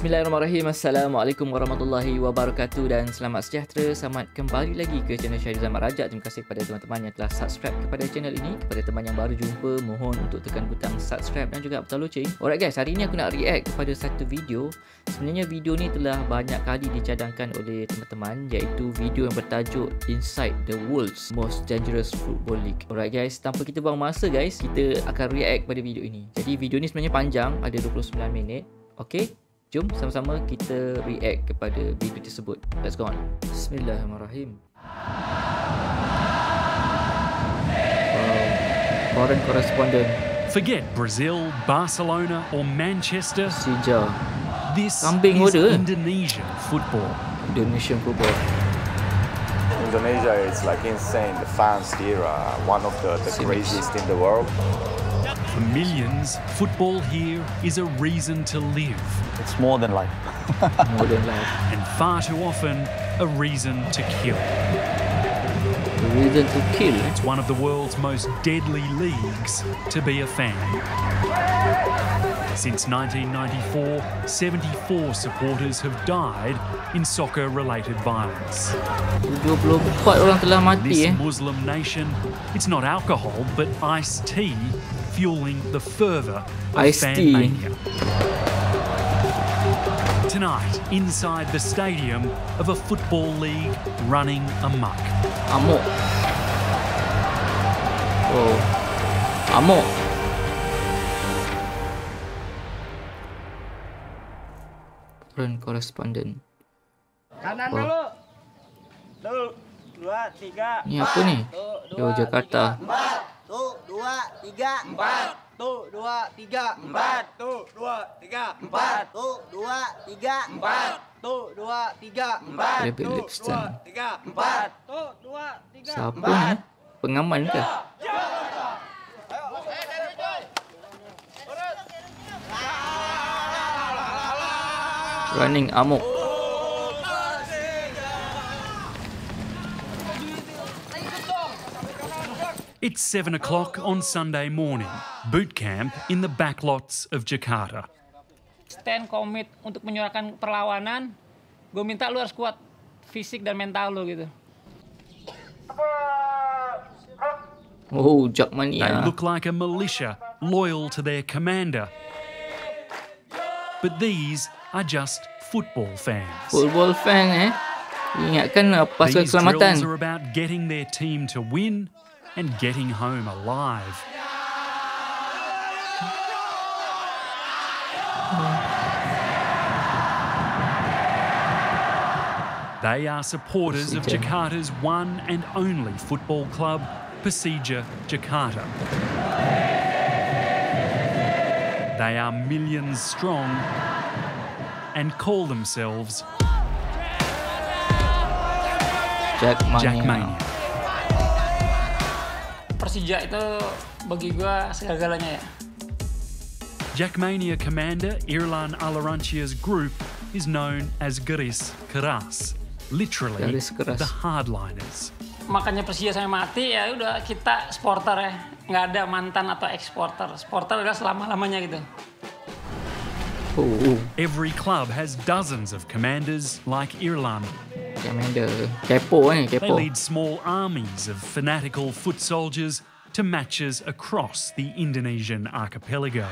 Bismillahirrahmanirrahim. Assalamualaikum warahmatullahi wabarakatuh dan selamat sejahtera. Selamat kembali lagi ke channel Syahri Zaman Rajak. Terima kasih kepada teman-teman yang telah subscribe kepada channel ini. Kepada teman yang baru jumpa, mohon untuk tekan butang subscribe dan juga butang loceng. Alright guys, hari ini aku nak react kepada satu video. Sebenarnya video ni telah banyak kali dicadangkan oleh teman-teman, iaitu video yang bertajuk Inside the World's Most Dangerous Football League. Alright guys, tanpa kita buang masa guys, kita akan react pada video ini. Jadi video ni sebenarnya panjang, ada 29 minit. Okay, jom sama-sama kita react kepada video tersebut. Let's go on. Bismillahirrahmanirrahim. Foreign correspondent. Forget Brazil, Barcelona or Manchester. Sija. This Kambing is order. Indonesian football. Indonesian football. Indonesia is like insane. The fans here are one of the craziest in the world. For millions, football here is a reason to live. It's more than life. More than life. And far too often, a reason to kill. A reason to kill. It's one of the world's most deadly leagues to be a fan. Since 1994, 74 supporters have died in soccer-related violence. 24 orang telah mati. This Muslim nation, it's not alcohol, but iced tea fueling the fervour of fan mania. Tonight, inside the stadium of a football league running amok. Amok. Oh. Amok. Foreign correspondent. Kanan dulu. Tuh, 2, 3. Ni apa ni? Yo, Jakarta. 4, 2, 3, 4. 2, 3, 4. 2, 3, 4. 2, 3, 4. 2, 3, 4. Lebih Lipston. 3, 4. 2, 3. Siapa ni? Pengaman ke? Running amok. It's 7 o'clock on Sunday morning. Boot camp in the backlots of Jakarta. Stand commit untuk menyuarakan perlawanan. Gue minta lu harus kuat fisik dan mental lu gitu. Oh, They Jakmania. look like a militia loyal to their commander. But these are just football fans. Football fan Ingatkan pasukan These keselamatan. drills are about getting their team to win and getting home alive. They are supporters of Jakarta's one and only football club, Persija Jakarta. They are millions strong and call themselves Jakmania. Persija itu bagi gue segala-galanya ya. Jakmania commander Irlan Alarancia's group is known as Garis Keras, literally Garis Keras. the hardliners. Makanya Persija sampai mati ya udah kita supporter ya. Nggak ada mantan atau eksporter. Supporter udah selama-lamanya gitu. Oh, Every club has dozens of commanders like Irlan. commander. Kepo They kepo. lead small armies of fanatical foot soldiers to matches across the Indonesian archipelago.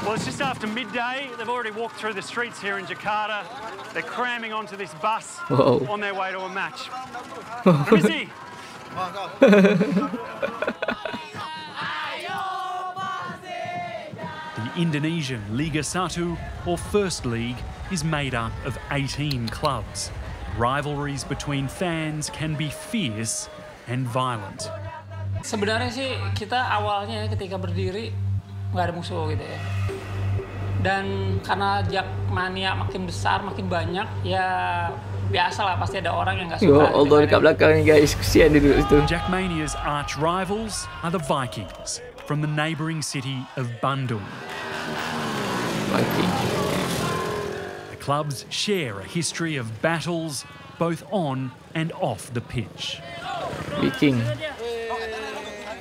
Well, it's just after midday. They've already walked through the streets here in Jakarta. They're cramming onto this bus Whoa. on their way to a match. Rizzy! The Indonesian Liga 1 or First League is made up of 18 clubs. Rivalries between fans can be fierce and violent. Sebenarnya sih kita awalnya ketika berdiri nggak ada musuh gitu ya. Dan karena Jakmania makin besar, makin banyak, ya biasa lah pasti ada orang yang nggak suka. Yo, Allah dekat belakang ni guys. Kesian dia duduk situ. Jakmania's arch rivals are the Vikings from the neighbouring city of Bandung. Viking. The clubs share a history of battles both on and off the pitch. Viking.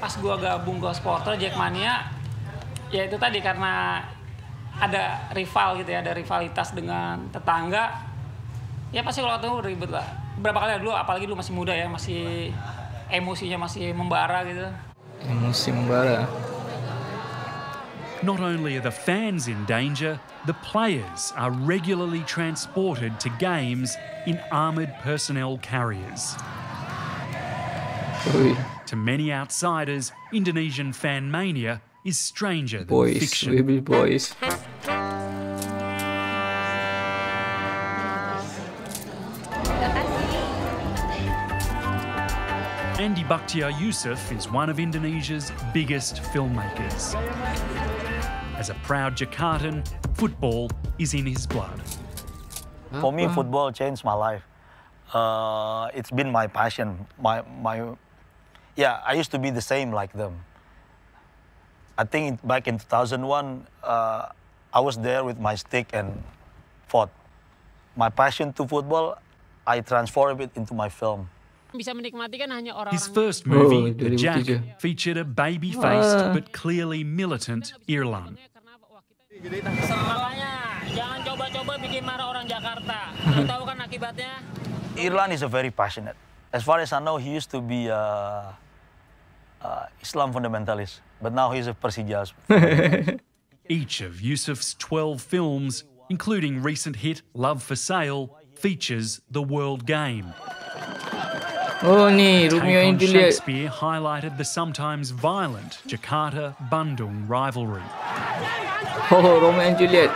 Pas gua gabung ke supporter Jakmania, ya itu tadi karena ada rival gitu ya, ada rivalitas dengan tetangga, ya pasti kalau ketemu ribet lah. Berapa kali dulu, apalagi dulu masih muda ya, masih emosinya masih membara gitu. Emosi membara. Not only are the fans in danger, the players are regularly transported to games in armoured personnel carriers. Ui, To many outsiders, Indonesian fan mania is stranger than boys, fiction. baby boys. Andi Bakhtiar Yusuf is one of Indonesia's biggest filmmakers. As a proud Jakartan, football is in his blood. For me, football changed my life. It's been my passion. I used to be the same like them. I think back in 2001, I was there with my stick and fought. My passion to football, I transformed it into my film. Bisa menikmati kan hanya His first movie, The 2003. Jack, featured a baby-faced but clearly militant Irlan. Makanya jangan coba-coba bikin marah orang Jakarta. Lu tahu kan akibatnya? Irlan is a very passionate. As far as I know, he used to be Islam fundamentalist, but now he's a Persija. Each of Yusuf's 12 films, including recent hit Love for Sale, features the world game. Oh ni, Take Romeo on and Juliet. Shakespeare highlighted the sometimes violent Jakarta-Bandung rivalry. Oh, Romeo and Juliet.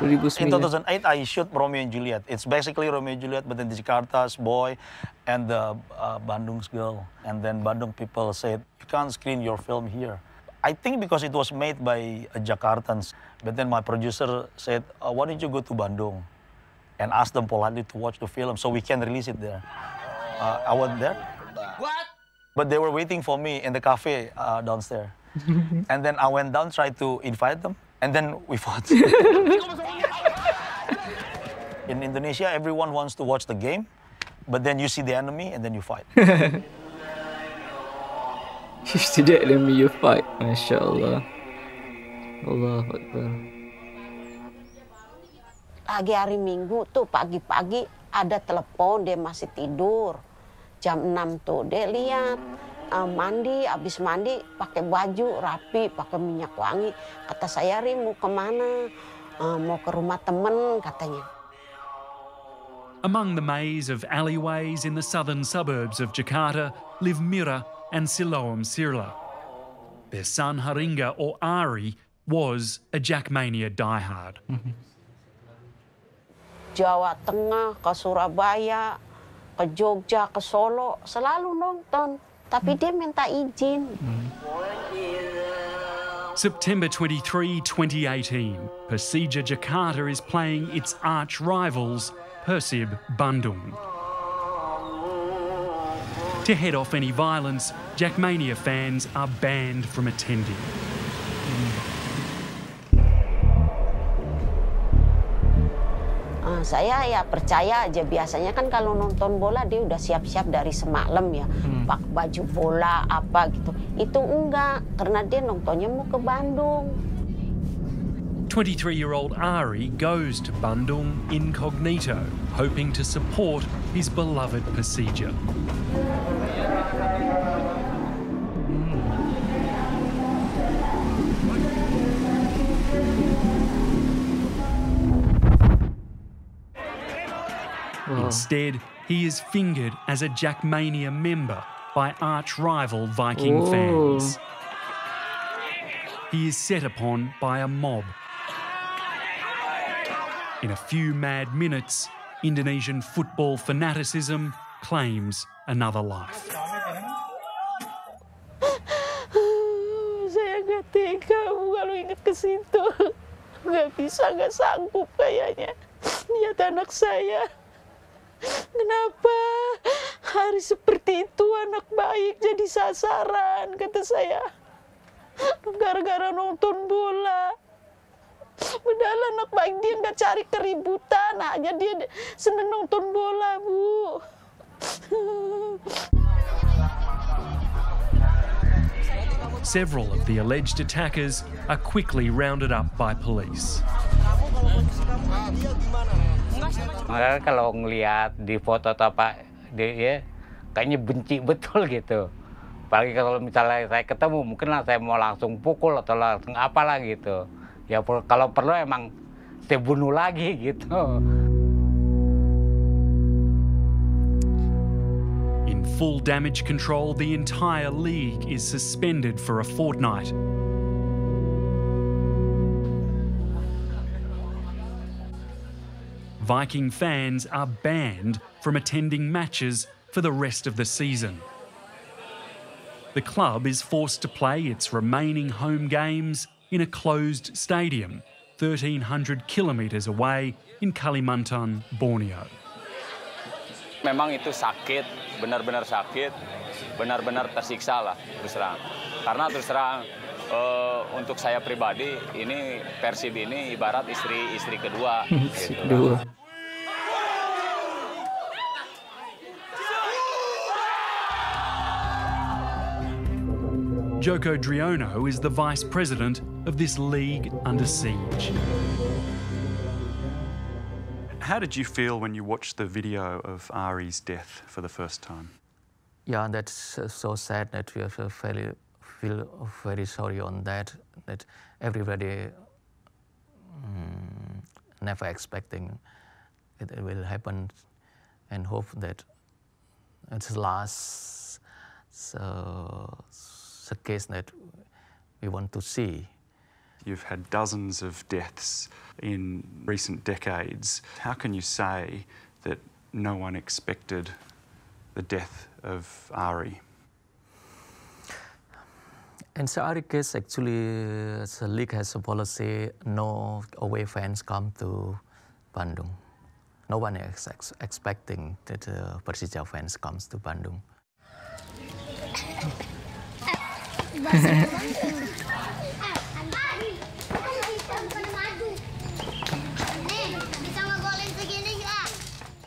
In 2009. 2008, I shoot Romeo and Juliet. It's basically Romeo and Juliet, but then the Jakarta's boy and the Bandung's girl. And then Bandung people said, you can't screen your film here. I think because it was made by Jakartans. But then my producer said, why don't you go to Bandung and ask them politely to watch the film so we can release it there. I went there. What? But they were waiting for me in the cafe downstairs. And then I went down, tried to invite them, and then we fought. In Indonesia, everyone wants to watch the game, but then you see the enemy and then you fight. Tidak, let me you fight. Masya Allah. Allah Akbar. Lagi hari Minggu tuh pagi-pagi ada telepon, dia masih tidur. Jam 6 tuh dia lihat mandi, habis mandi pakai baju rapi, pakai minyak wangi. Kata saya, Ri, mau kemana? Mau ke rumah temen katanya. Among the maze of alleyways in the southern suburbs of Jakarta live Mira and Siloam Sirla. Their son Haringa, or Ari, was a Jackmania diehard. Jawa Tengah, ke Surabaya, ke Jogja, ke Solo, selalu nonton. Tapi dia minta izin. September 23, 2018, Persija Jakarta is playing its arch rivals, Persib Bandung. To head off any violence, Jackmania fans are banned from attending. Saya ya percaya aja, biasanya kan kalau nonton bola dia udah siap-siap dari semalam ya, pakai baju bola apa gitu. Itu enggak, karena dia nontonnya mau ke Bandung. 23-year-old Ari goes to Bandung incognito, hoping to support his beloved Persija. Instead, he is fingered as a Jackmania member by arch-rival Viking fans. He is set upon by a mob. In a few mad minutes, Indonesian football fanaticism claims another life. Saya nggak tega kalau ingat ke situ. Nggak bisa, nggak sanggup kayaknya. Lihat anak saya. Kenapa hari seperti itu anak baik jadi sasaran, kata saya. Gara-gara nonton bola. Padahal anak baik dia nggak cari keributan, hanya dia seneng nonton bola, Bu. Several of the alleged attackers are quickly rounded up by police. Makanya kalau ngelihat di foto atau apa, dia kayaknya benci betul gitu. Apalagi kalau misalnya saya ketemu, mungkin lah saya mau langsung pukul atau langsung apalah gitu. Ya kalau perlu emang saya bunuh lagi gitu. In full damage control, the entire league is suspended for a fortnight. Viking fans are banned from attending matches for the rest of the season. The club is forced to play its remaining home games in a closed stadium 1,300 kilometres away in Kalimantan, Borneo. Memang itu sakit, benar-benar sakit, benar-benar tersiksa lah terus terang. Karena terus terang untuk saya pribadi ini Persib ini ibarat istri kedua. Gitu. Joko Driono is the vice president of this league under siege. How did you feel when you watched the video of Ari's death for the first time? Yeah, that's so sad that we feel very sorry on that. That everybody never expecting it will happen, and hope that it's the last a case that we want to see. You've had dozens of deaths in recent decades. How can you say that no one expected the death of Ari? In the Ari case, actually, the league has a policy: no away fans come to Bandung. No one is expecting that Persija fans comes to Bandung.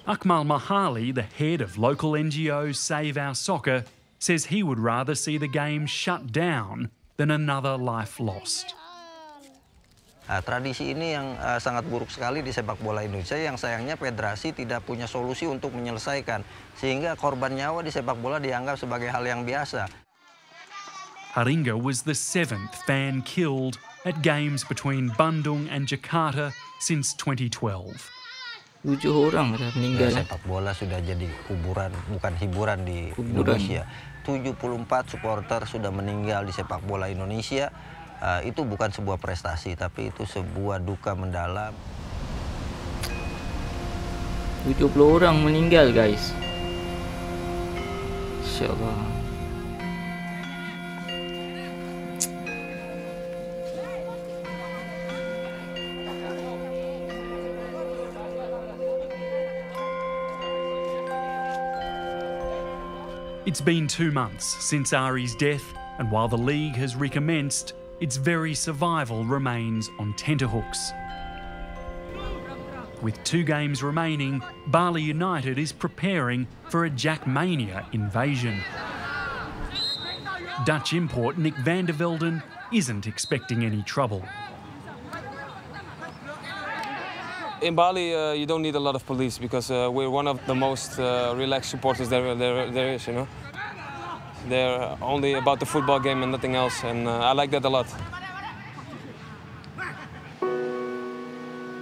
Akmal Mahali, the head of local NGO Save Our Soccer, says he would rather see the game shut down than another life lost. Tradisi ini yang sangat buruk sekali di sepak bola Indonesia, yang sayangnya federasi tidak punya solusi untuk menyelesaikan, sehingga korban nyawa di sepak bola dianggap sebagai hal yang biasa. Haringa was the 7th fan killed at games between Bandung and Jakarta since 2012. 7 orang dah meninggal. Sepak bola sudah jadi kuburan, bukan hiburan di Indonesia. 74 supporter sudah meninggal di sepak bola Indonesia. Itu bukan sebuah prestasi, tapi itu sebuah duka mendalam. 70 orang meninggal, guys. InsyaAllah. It's been 2 months since Ari's death, and while the league has recommenced, its very survival remains on tenterhooks. With 2 games remaining, Bali United is preparing for a Jackmania invasion. Dutch import Nick van der Velden isn't expecting any trouble. In Bali, you don't need a lot of police because we're one of the most relaxed supporters there is, you know. They're only about the football game and nothing else, and I like that a lot.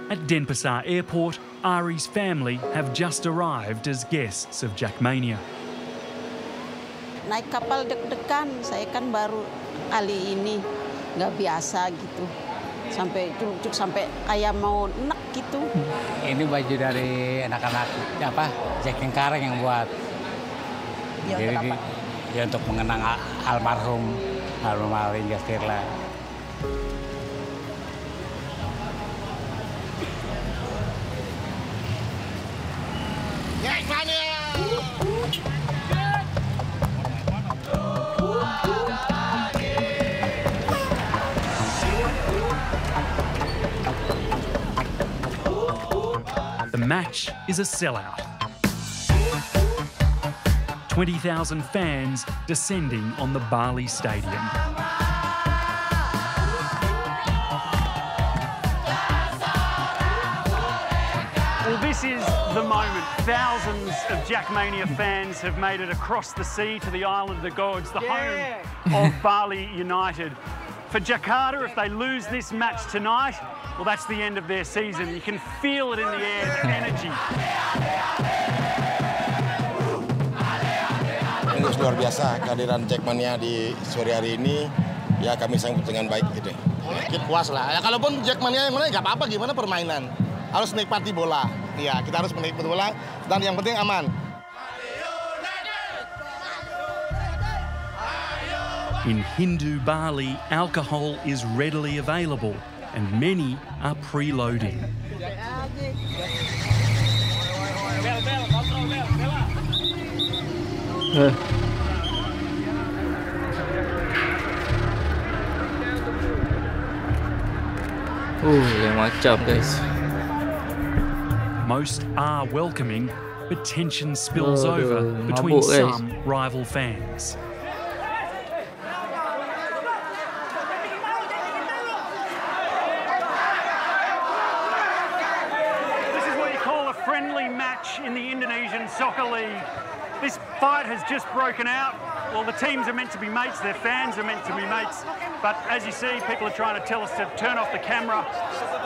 At Denpasar Airport, Ari's family have just arrived as guests of Jackmania. Naik kapal deg-degan, saya kan baru kali ini, nggak biasa gitu. Sampai cuk sampai kayak mau enak gitu. Ini baju dari anak-anak Jack yang Kareng yang buat. Ya, jadi dia untuk mengenang almarhum Haringa Sirla. The match is a sellout. 20,000 fans descending on the Bali Stadium. This is the moment. Thousands of Jackmania fans have made it across the sea to the island of the gods, the home of Bali United. For Jakarta, if they lose this match tonight, well, that's the end of their season. You can feel it in the air, the energy. Ini luar biasa kehadiran Jackmania di sore hari ini. Ya kami sambut dengan baik gitu. Kita puas lah. Ya kalaupun Jackmania yang mana nggak apa-apa, gimana permainan. Harus menikmati bola. Ya kita harus menikmati bola dan yang penting aman. In Hindu Bali, alcohol is readily available and many are preloading. Lain macam guys. Most are welcoming, but tension spills over between some rival fans. In the Indonesian Soccer League. This fight has just broken out. Well, the teams are meant to be mates, their fans are meant to be mates. But as you see, people are trying to tell us to turn off the camera.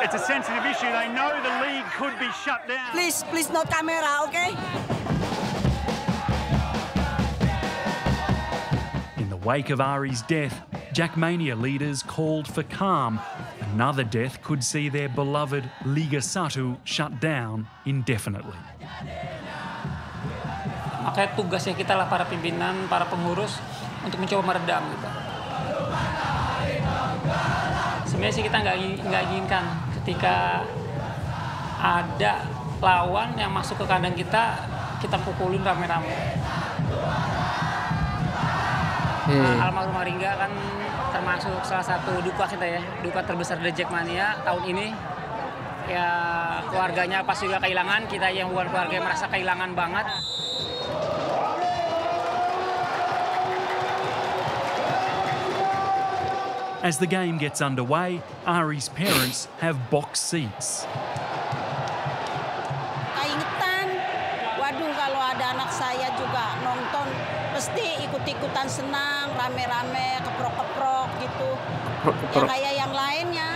It's a sensitive issue. They know the league could be shut down. Please no camera, okay? In the wake of Ari's death, Jackmania leaders called for calm. Another death could see their beloved Liga 1 shut down indefinitely. Makanya tugasnya kita lah para pimpinan, para pengurus untuk mencoba meredam gitu. Sebenarnya sih kita nggak inginkan ketika ada lawan yang masuk ke kandang kita pukulin rame-rame. Almarhum Ringga kan termasuk salah satu duka kita ya, duka terbesar dari Jackmania tahun ini. Ya keluarganya pasti juga kehilangan, kita yang bukan keluarga merasa kehilangan banget. As the game gets underway, Ari's parents have box seats. Keingetan, waduh kalau ada anak saya juga nonton, pasti ikut-ikutan senang, rame-rame, keprok-keprok gitu. Ya kayak yang lainnya.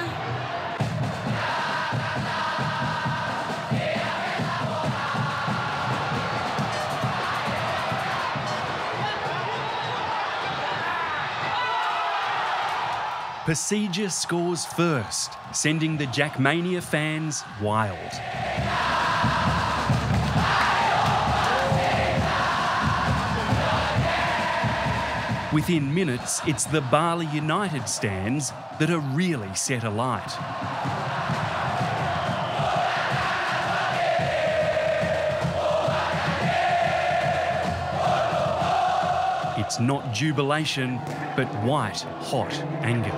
Pasija scores first, sending the Jackmania fans wild. Within minutes, it's the Bali United stands that are really set alight. It's not jubilation, but white-hot anger.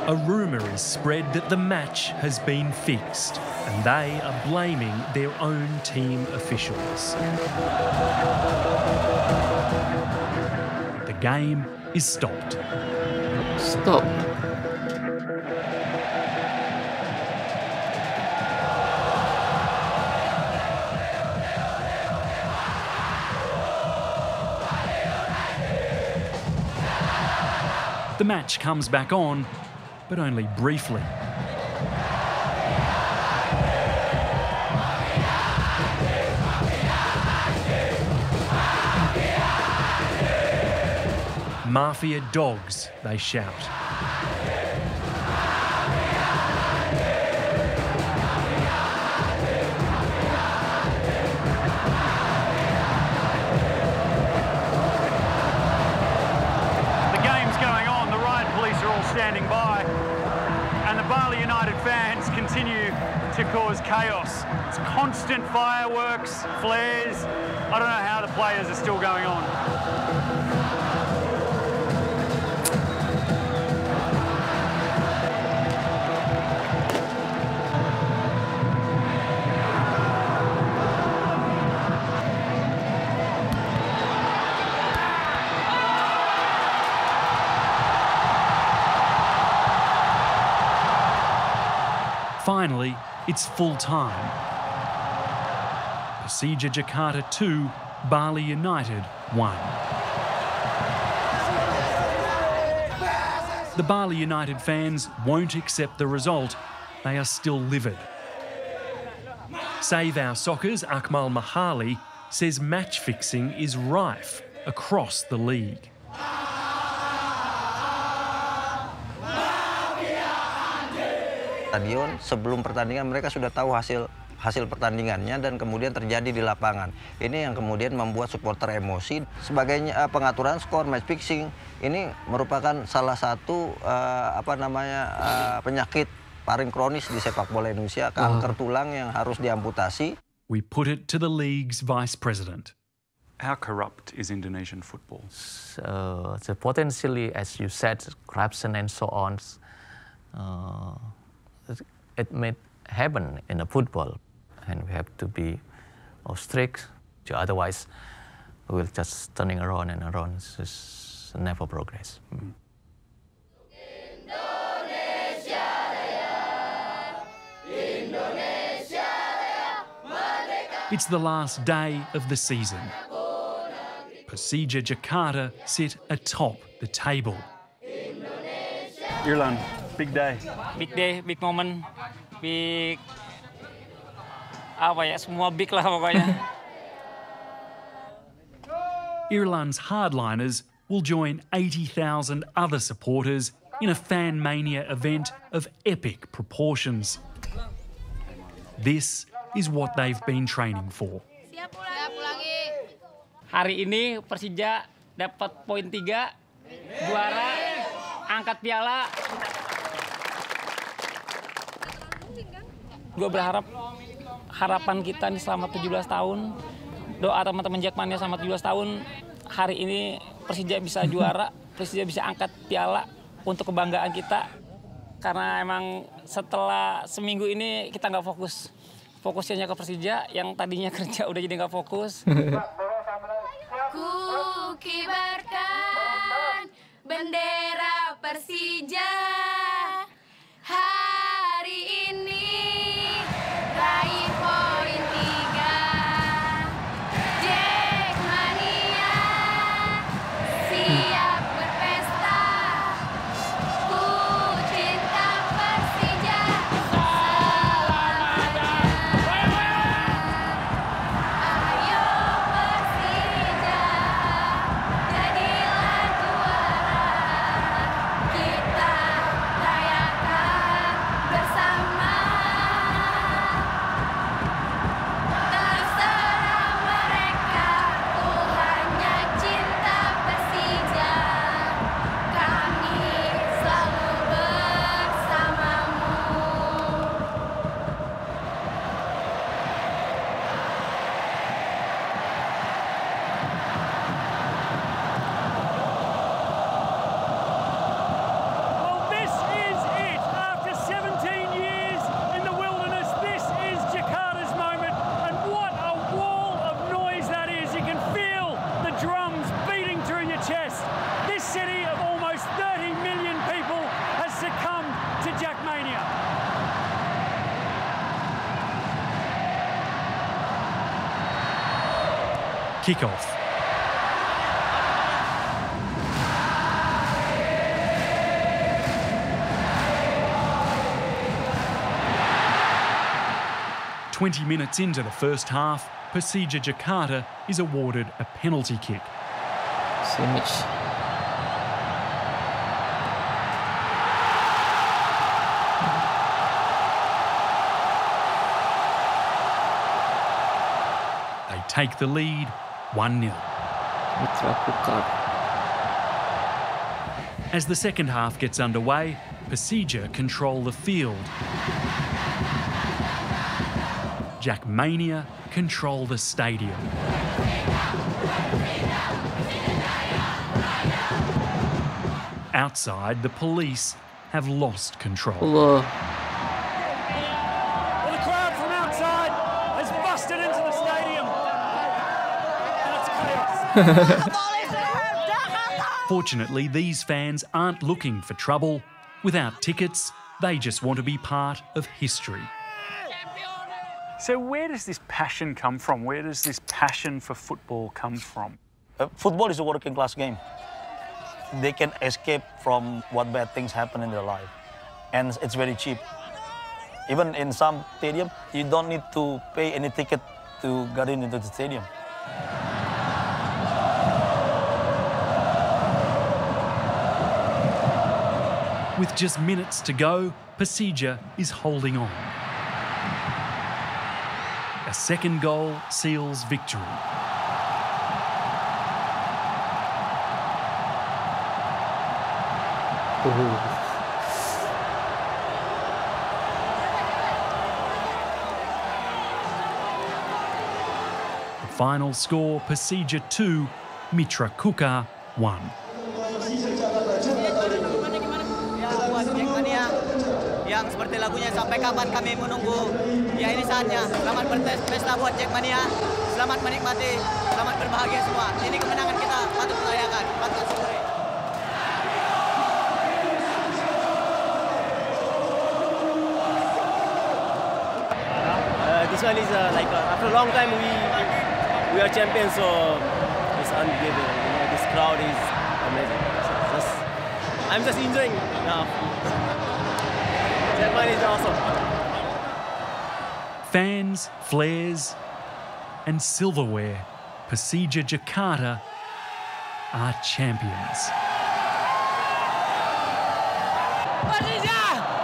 A rumour is spread that the match has been fixed, and they are blaming their own team officials. The game is stopped. Stop. The match comes back on, but only briefly. Mafia dogs, they shout. Standing by, and the Bali United fans continue to cause chaos. It's constant fireworks, flares. I don't know how the players are still going on. finally, it's full time. Persija Jakarta 2, Bali United 1. The Bali United fans won't accept the result. They are still livid. Save Our Soccer's Akmal Mahali says match fixing is rife across the league. Stadion sebelum pertandingan mereka sudah tahu hasil pertandingannya dan kemudian terjadi di lapangan. Ini yang kemudian membuat supporter emosi. Sebagai pengaturan skor match fixing ini merupakan salah satu penyakit paling kronis di sepak bola Indonesia, kanker tulang yang harus diamputasi. We put it to the league's vice president. How corrupt is Indonesian football? So potentially, as you said, corruption and so on, it may happen in the football, and we have to be strict. Otherwise, we will just turning around and around. It's never progress. It's the last day of the season. Persija Jakarta sit atop the table. Irlan, big day. Big day, big moment, big semua big lah pokoknya. Irlan's hardliners will join 80,000 other supporters in a fan mania event of epic proportions. This is what they've been training for. Hari ini Persija dapat poin 3, juara, angkat piala. Gue berharap harapan kita nih selama 17 tahun, doa teman-teman Jackmania selama 17 tahun, hari ini Persija bisa juara, Persija bisa angkat piala untuk kebanggaan kita. Karena emang setelah seminggu ini kita nggak fokus. Fokusnya ke Persija, yang tadinya kerja udah jadi nggak fokus. Ku kibarkan bendera Persija hari ini, raih poin 3. Jackmania siap berpesta. Ku cinta Persija. Kickoff. "20 minutes into the first half, Persija Jakarta is awarded a penalty kick. They take the lead 1-0. As the second half gets underway, Persija control the field. Jackmania control the stadium. Outside, the police have lost control. Well, the crowd from outside has busted into the stadium. That's chaos. Fortunately, these fans aren't looking for trouble. Without tickets, They just want to be part of history. So where does this passion come from? Where does this passion for football come from? Football is a working class game. They can escape from what bad things happen in their life. And it's very cheap. Even in some stadium, you don't need to pay any ticket to get into the stadium. With just minutes to go, Persija is holding on. A second goal seals victory. The final score, Persija 2, Mitra Kukar 1. Yang seperti lagunya sampai kapan kami menunggu. Ya ini saatnya. Selamat berpesta buat Jackmania. Selamat menikmati. Selamat berbahagia semua. Ini kemenangan kita patut merayakan. Patut syukuri. This one is like after a long time we are champions, so it's unbelievable. You know, this crowd is amazing. I'm just enjoying now. Japan is awesome. Fans, flares, and silverware, Persija Jakarta are champions. Persija,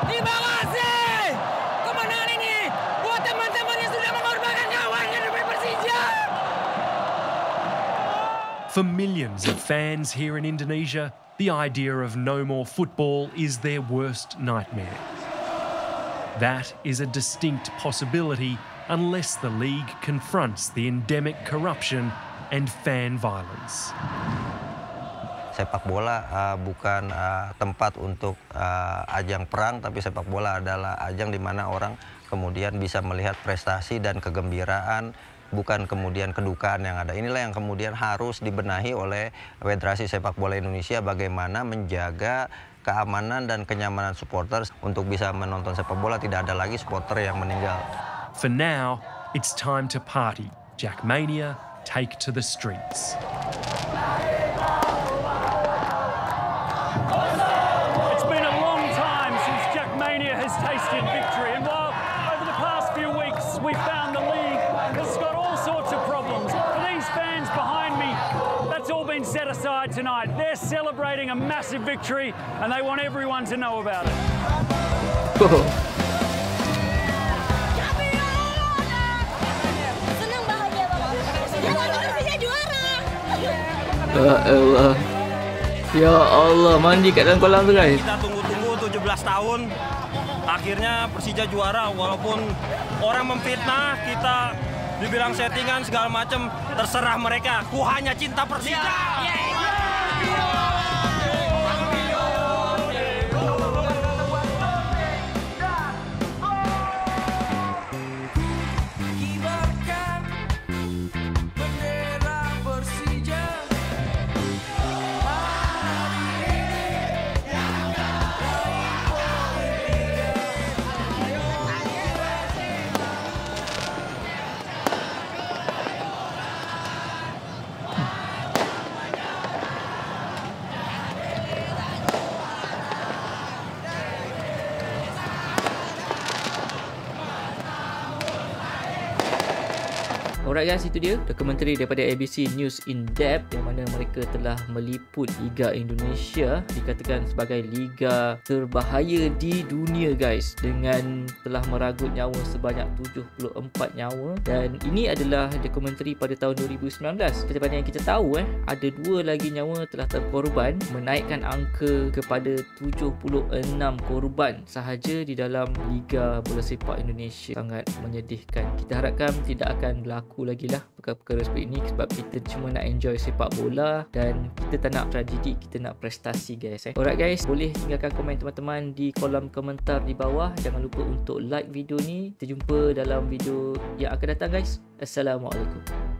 terima kasih. Kemenangan ini buat teman-teman yang sudah mengorbankan nyawanya demi Persija. For millions of fans here in Indonesia, the idea of no more football is their worst nightmare. That is a distinct possibility unless the league confronts the endemic corruption and fan violence. Sepak bola bukan tempat untuk ajang perang, tapi sepak bola adalah ajang di mana orang kemudian bisa melihat prestasi dan kegembiraan, bukan kemudian kedukaan yang ada. Inilah yang kemudian harus dibenahi oleh Federasi Sepak Bola Indonesia, bagaimana menjaga keamanan dan kenyamanan supporter untuk bisa menonton sepak bola, tidak ada lagi supporter yang meninggal. For now, it's time to party. Jackmania take to the streets. It's been a long time since Jackmania has tasted victory, and while over the past few weeks we found the league has got all sorts of problems, for these fans behind me, that's all been set aside tonight. They're celebrating a massive victory and they want everyone to know about it. Allah. Ya Allah, mandi kat dalam kolam tu guys. Kita tunggu-tunggu 17 tahun. Akhirnya Persija juara, walaupun orang memfitnah kita dibilang settingan segala macam, terserah mereka. Ku hanya cinta Persija. Alright guys, itu dia dokumentari daripada ABC News In Depth yang mana mereka telah meliput Liga Indonesia, dikatakan sebagai liga terbahaya di dunia guys, dengan telah meragut nyawa sebanyak 74 nyawa. Dan ini adalah dokumentari pada tahun 2019. Seperti yang kita tahu ada 2 lagi nyawa telah terkorban, menaikkan angka kepada 76 korban sahaja di dalam Liga Bola Sepak Indonesia. Sangat menyedihkan. Kita harapkan tidak akan berlaku lagi lah perkara-perkara seperti ini, sebab kita cuma nak enjoy sepak bola dan kita tak nak tragedi, kita nak prestasi guys. Alright guys, boleh tinggalkan komen teman-teman di kolom komentar di bawah. Jangan lupa untuk like video ni. Kita jumpa dalam video yang akan datang guys. Assalamualaikum.